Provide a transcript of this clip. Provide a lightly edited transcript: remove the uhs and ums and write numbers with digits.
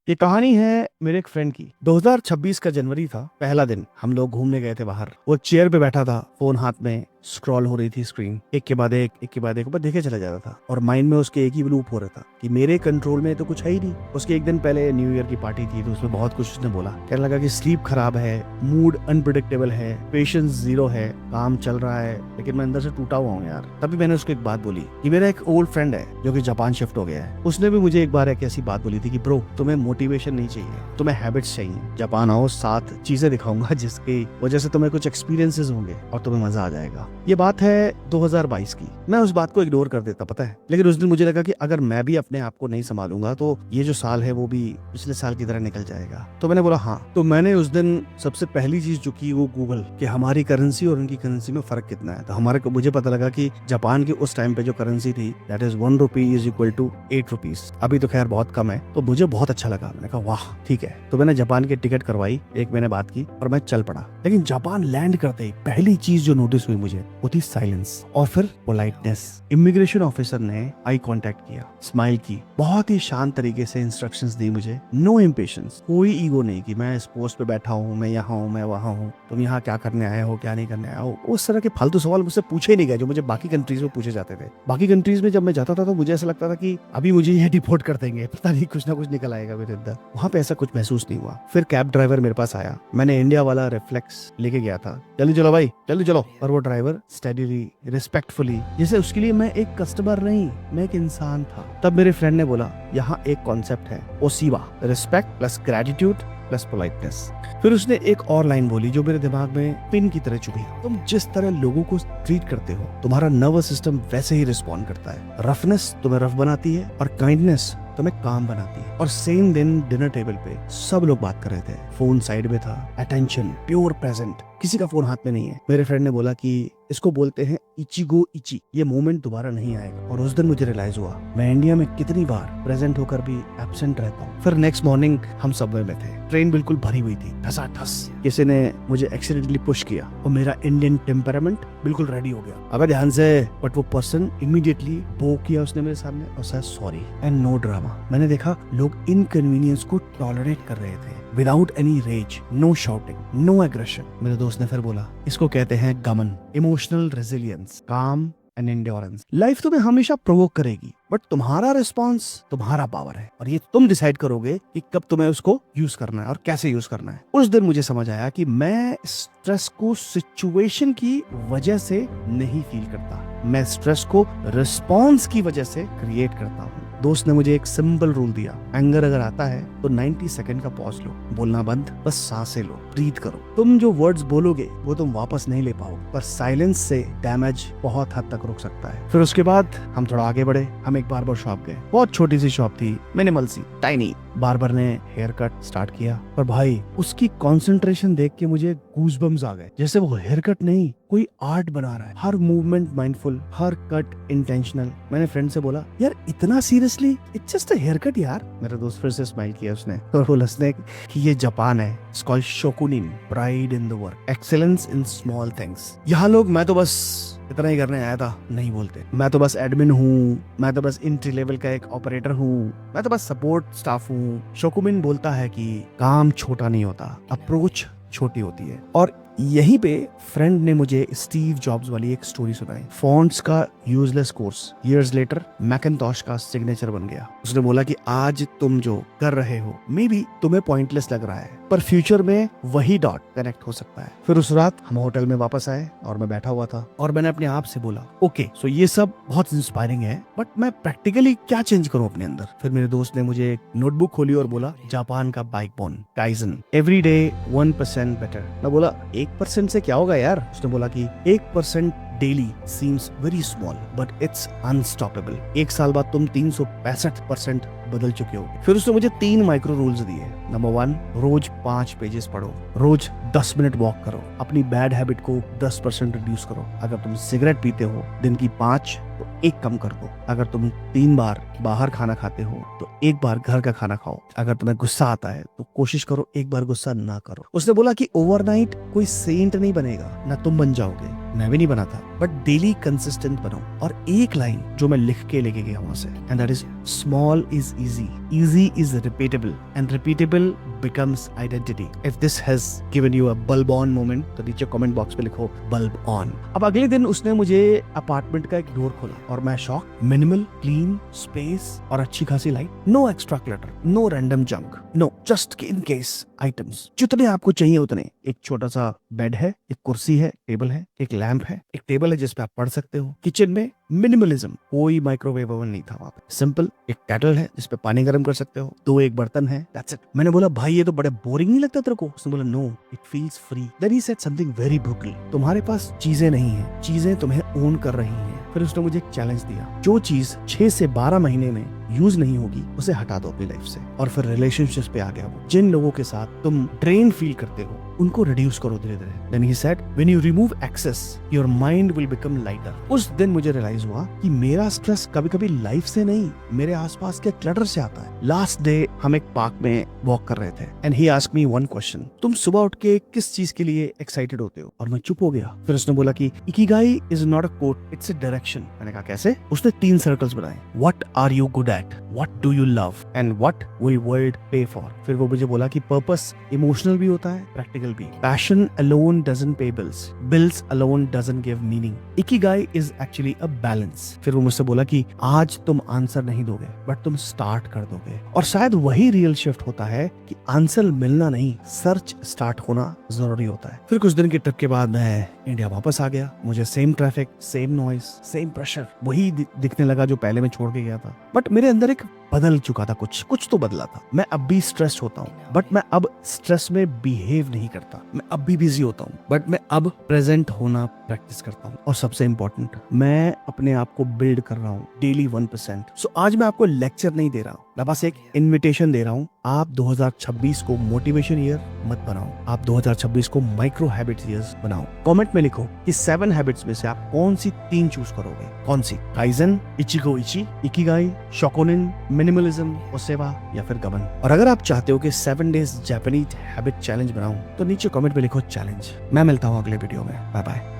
ये कहानी है मेरे एक फ्रेंड की। 2026 का जनवरी था, पहला दिन। हम लोग घूमने गए थे बाहर। वो चेयर पे बैठा था, फोन हाथ में, स्क्रॉल हो रही थी स्क्रीन, एक के बाद एक ऊपर देखे चला जा रहा था। और माइंड में उसके एक ही लूप हो रहा था कि मेरे कंट्रोल में तो कुछ है ही नहीं। उसके एक दिन पहले न्यू ईयर की पार्टी थी, तो उसमें बहुत कुछ उसने बोला। कहने लगा कि स्लीप खराब है, मूड अनप्रिडिक्टेबल है, पेशेंस जीरो है, काम चल रहा है लेकिन मैं अंदर से टूटा हुआ हूँ यार। तभी मैंने उसको एक बात बोली कि मेरा एक ओल्ड फ्रेंड है जो कि जापान शिफ्ट हो गया है। उसने भी मुझे एक बार एक ऐसी बात बोली थी कि ब्रो, तुम्हें मोटिवेशन नहीं चाहिए, तुम्हें हैबिट्स चाहिए। जापान आओ, 7 चीजें दिखाऊंगा जिसकी वजह से तुम्हें कुछ एक्सपीरियंसेस होंगे और तुम्हें मजा आ जाएगा। ये बात है 2022 की। मैं उस बात को इग्नोर कर देता, पता है, लेकिन उस दिन मुझे लगा कि अगर मैं भी अपने आप को नहीं संभालूंगा तो ये जो साल है वो भी पिछले साल की तरह निकल जाएगा। तो मैंने बोला हाँ। तो मैंने उस दिन सबसे पहली चीज जो की वो गूगल कि हमारी करेंसी और उनकी करेंसी में फर्क कितना है। तो हमारे को मुझे पता लगा कि जापान की उस टाइम पे जो करेंसी थी that is 1 rupee is equal to 8 rupees. अभी तो खैर बहुत कम है। तो मुझे बहुत अच्छा लगा। मैंने कहा वाह ठीक है। तो मैंने जापान की टिकट करवाई, एक महीने बात की और मैं चल पड़ा। लेकिन जापान लैंड करते ही पहली चीज जो नोटिस हुई मुझे वो थी साइलेंस और फिर पोलाइटनेस। इमिग्रेशन ऑफिसर ने आई कांटेक्ट किया, स्माइल की, बहुत ही शांत तरीके से इंस्ट्रक्शंस दी मुझे। नो इम्पेशंस, कोई ईगो नहीं कि मैं इस पोस्ट पे बैठा हूँ, मैं यहाँ हूँ, मैं वहाँ हूँ, तुम यहाँ क्या करने आए हो, क्या नहीं करने आए हो। उस तरह के फालतू सवाल मुझसे पूछे नहीं गए जो मुझे बाकी कंट्रीज में पूछे जाते थे। बाकी कंट्रीज में जब मैं जाता था तो मुझे ऐसा लगता था कि अभी मुझे ये डिपोर्ट कर देंगे, पता नहीं कुछ ना कुछ निकल आएगा मेरे अंदर। वहाँ पे ऐसा कुछ महसूस नहीं हुआ। फिर कैब ड्राइवर मेरे पास आया, मैंने इंडिया वाला रिफ्लेक्स लेके गया था, जल्दी चलो भाई जल्दी चलो। और वो ड्राइवर स्टेडीली, रिस्पेक्टफुली, जैसे उसके लिए मैं एक कस्टमर नहीं, मैं एक इंसान था। तब मेरे फ्रेंड ने बोला यहाँ एक कॉन्सेप्ट है, ओसीवा, respect plus gratitude plus politeness. फिर उसने एक और लाइन बोली जो मेरे दिमाग में पिन की तरह चुभी। तुम जिस तरह लोगों को ट्रीट करते हो, तुम्हारा नर्वस सिस्टम वैसे ही रिस्पॉन्ड करता है। रफनेस तुम्हें रफ बनाती है और काइंडनेस तुम्हें काम बनाती है। और सेम दिन डिनर टेबल पे सब लोग बात कर रहे थे, फोन साइड में था, अटेंशन प्योर प्रेजेंट, किसी का फोन हाथ में नहीं है। मेरे फ्रेंड ने बोला कि इसको बोलते हैं इचिगो इची, ये मोमेंट दोबारा नहीं आएगा। और उस दिन मुझे रियलाइज हुआ मैं इंडिया में कितनी बार प्रेजेंट होकर भी एब्सेंट रहता हूँ। फिर नेक्स्ट मॉर्निंग हम सबवे में थे, ट्रेन बिल्कुल भरी हुई थी, ठसाठस। किसी ने मुझे एक्सीडेंटली पुश किया और मेरा इंडियन टेम्परामेंट बिल्कुल रेडी हो गया। अगर ध्यान से, बट वो पर्सन इमीडिएटली बो किया उसने मेरे सामने और sir sorry and no drama. मैंने देखा लोग इनकन्वीनियंस को टॉलरेट कर रहे थे without any rage, no shouting, no aggression. मेरे दोस्त ने फिर बोला इसको कहते हैं gaman, emotional resilience, calm and endurance. Life तुम्हें हमेशा प्रोवोक करेगी बट तुम्हारा रिस्पॉन्स तुम्हारा पावर है और ये तुम डिसाइड करोगे कि कब तुम्हें उसको यूज करना है और कैसे यूज करना है। उस दिन मुझे समझ आया कि मैं स्ट्रेस को सिचुएशन की वजह से नहीं फील करता, मैं स्ट्रेस को रिस्पॉन्स की वजह से क्रिएट करता हूँ। दोस्त ने मुझे एक सिंपल रूल दिया, एंगर अगर आता है तो 90 सेकंड का पॉज लो, बोलना बंद, बस सांसें लो, ब्रीथ करो। तुम जो वर्ड्स बोलोगे वो तुम वापस नहीं ले पाओगे, पर साइलेंस से डैमेज बहुत हद तक रुक सकता है। फिर उसके बाद हम थोड़ा आगे बढ़े, हम एक बार्बर शॉप गए। बहुत छोटी सी शॉप थी, मिनिमल सी, टाइनी। बार्बर ने हेयर कट स्टार्ट किया और भाई उसकी कंसंट्रेशन देख के मुझे गूज़बम्स आ गए, जैसे वो हेयर कट नहीं कोई आर्ट बना रहा है, हर मूवमेंट माइंडफुल, हर कट इंटेंशनल। मैंने फ्रेंड से बोला यार इतना seriously, it's just a haircut यार। मेरा दोस्त फिर से स्माइल किया उसने और बोला उसने कि ये जापान है, इट्स कॉल्ड शोकुनिन, pride in the work, excellence in small things. यहाँ लोग मैं तो बस इतना ही करने आया था नहीं बोलते, मैं तो बस एडमिन हूँ, मैं तो बस एंट्री लेवल का एक ऑपरेटर हूँ, मैं तो बस सपोर्ट स्टाफ हूँ। शोकुमिन बोलता है कि काम छोटा नहीं होता, अप्रोच छोटी होती है। और यहीं पे फ्रेंड ने मुझे स्टीव जॉब्स वाली एक स्टोरी सुनाई। फॉन्ट्स का यूजलेस कोर्स इयर्स लेटर मैकिन्टॉश का सिग्नेचर बन गया। उसने बोला कि आज तुम जो कर रहे हो मे बी तुम्हें पॉइंटलेस लग रहा है, पर फ्यूचर में वही डॉट कनेक्ट हो सकता है। फिर उस रात हम होटल में वापस आए और मैं बैठा हुआ था और मैंने अपने आप से बोला ओके सो ये सब बहुत इंस्पायरिंग है बट मैं प्रैक्टिकली क्या चेंज करूं अपने अंदर। फिर मेरे दोस्त ने मुझे एक नोटबुक खोली और बोला जापान का बाइकबोन काइजन, एवरी डे 1% बेटर। मैं बोला 1% से क्या होगा यार। उसने बोला कि 1% daily seems very small but it's unstoppable. एक साल बाद तुम 365% बदल चुके हो। फिर उसने मुझे 3 माइक्रो रूल्स दिए। नंबर 1, रोज 5 पेजेस पढ़ो, रोज 10 मिनट वॉक करो, अपनी बैड हैबिट को 10% रिड्यूस करो। अगर तुम सिगरेट पीते हो दिन की 5 तो 1 कम कर दो। अगर तुम 3 बार बाहर खाना खाते हो तो 1 बार घर का खाना खाओ। अगर तुम्हें गुस्सा आता है तो कोशिश करो 1 बार गुस्सा ना करो। उसने बोला कि ओवरनाइट कोई सेंट नहीं बनेगा, ना तुम बन जाओगे मैं भी नहीं बना था, बट डेली कंसिस्टेंट बनो। और एक लाइन जो मैं लिख के लेके गया वहां से, and that is small is easy, easy is repeatable, and repeatable becomes identity. If this has given you a bulb on moment, तो नीचे कमेंट बॉक्स पे लिखो bulb on। अब अगले दिन उसने मुझे अपार्टमेंट का एक डोर खोला और मैं शॉक। मिनिमल, क्लीन स्पेस और अच्छी खासी light, no extra clutter, no random junk, no just in case items, जितने आपको चाहिए उतने। एक छोटा सा बेड है, एक कुर्सी है, टेबल है, एक लैंप है, एक टेबल है जिसपे आप पढ़ सकते हो। किचन में मिनिमलिज्म, कोई माइक्रोवेव ओवन नहीं था वहां पे। सिंपल, एक केटल है जिसपे पानी गर्म कर सकते हो, 2 एक बर्तन है, दैट्स इट। मैंने बोला भाई ये तो बड़े बोरिंग नहीं लगता तेरे को? उसने बोला no, it feels free. Then he said something very brutal, तुम्हारे पास चीजें नहीं है, चीजें तुम्हें ओन कर रही हैं। फिर उसने मुझे एक चैलेंज दिया, जो चीज 6 से 12 महीने में यूज नहीं होगी उसे हटा दो अपनी लाइफ से। और फिर रिलेशनशिप्स पे आ गया वो। जिन लोगों के साथ तुम ड्रेन फील करते हो उनको रिड्यूस करो धीरे धीरे। Then he said when you remove excess your mind will become lighter. उस दिन मुझे रियलाइज हुआ कि मेरा स्ट्रेस कभी कभी लाइफ से नहीं, मेरे आसपास के क्लटर से आता है। लास्ट डे हम एक पार्क में वॉक कर रहे थे and he asked me one question, तुम सुबह उठ के किस चीज के लिए एक्साइटेड होते हो? और मैं चुप हो गया। फिर उसने बोला कि ikigai is not a quote, it's a direction. मैंने कहा कैसे? उसने 3 सर्कल्स बनाए, what are you good at, what do you love and what will world pay for. फिर वो मुझे बोला कि पर्पस इमोशनल भी होता है, प्रैक्टिकल भी। Passion alone doesn't pay bills, bills alone doesn't give meaning, ikigai is actually a balance। फिर वो मुझसे बोला कि आज तुम आंसर नहीं दोगे बट तुम स्टार्ट कर दोगे। और शायद वही रियल शिफ्ट होता है कि आंसर मिलना नहीं, सर्च स्टार्ट होना जरूरी होता है। फिर कुछ दिन की ट्रिप के बाद मैं इंडिया वापस आ गया। मुझे same traffic, same noise, same pressure, वही दिखने लगा जो पहले मैं छोड़ के गया था। बट मेरे अंदर एक बदल चुका था, कुछ तो बदला था। मैं अब भी स्ट्रेस होता हूँ बट मैं अब स्ट्रेस में बिहेव नहीं करता। मैं अब भी बिजी होता हूँ बट मैं अब प्रेजेंट होना प्रैक्टिस करता हूँ। और सबसे इंपॉर्टेंट, मैं अपने आप को बिल्ड कर रहा हूँ डेली 1%। सो आज मैं आपको लेक्चर नहीं दे रहा हूँ, मैं बस एक इन्विटेशन दे रहा हूँ। आप 2026 को मोटिवेशन ईयर मत बनाओ, आप 2026 को माइक्रो हैबिट्स ईयर बनाओ। कमेंट में लिखो कि 7 हैबिट्स में से आप कौन सी 3 चूज करोगे। कौन सी? काइजन, इचिगो इची, इकिगाई, शोकोनिन, मिनिमलिज्म, ओसेवा या फिर गबन। और अगर आप चाहते हो कि 7 डेज जापानीज हैबिट चैलेंज बनाऊं तो नीचे कमेंट में लिखो चैलेंज। मैं मिलता हूँ अगले वीडियो में। Bye bye.